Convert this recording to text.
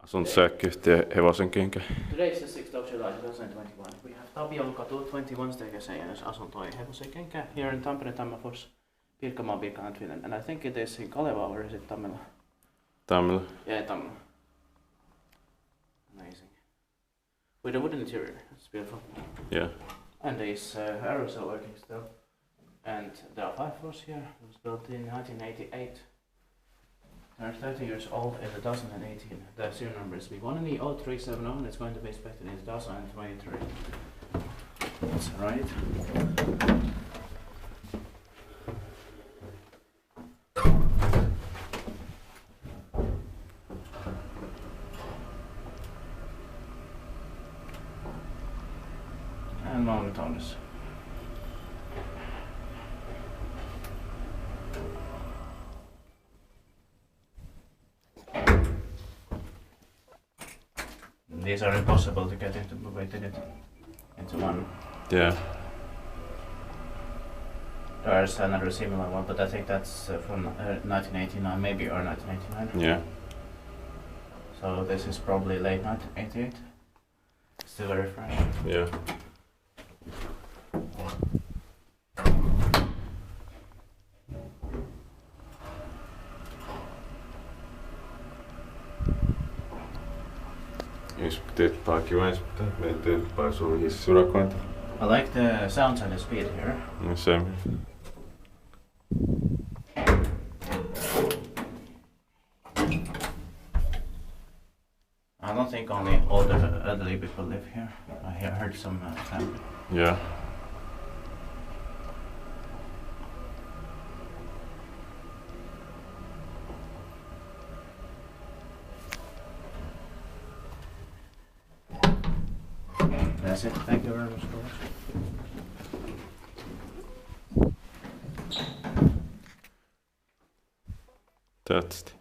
Asun säkkyyhtiö Hevosenkenkä. Today is the 6th of July 2021. We have Valmet Otis 21 steikeseen asuntoi Hevosenkenkä here in Tampere, Tammerfors, Pirkanmaa, Finland. And I think it is in Kaleva or is it Tammela? Tammela. Yeah, Tammela. Amazing. With a wooden interior, it's beautiful. Yeah. And these arrows are working still. And there are 5 floors here. It was built in 1988. They're 30 years old in 2018. The serial number is B1NE0370 and it's going to be inspected in 2023. That's right. And Valmet Otis. These are impossible to get into one. Yeah. There's another similar one, but I think that's from 1989, maybe, or 1989. Yeah. So this is probably late 1988. Still very fresh. Yeah. Jos teet kivaisi, mutta en tee paljon hissurakointa. I like the sounds and the speed here. No se. I don't think only older elderly people live here. I heard some family. Yeah. That's it. Thank you very much for watching. That's it.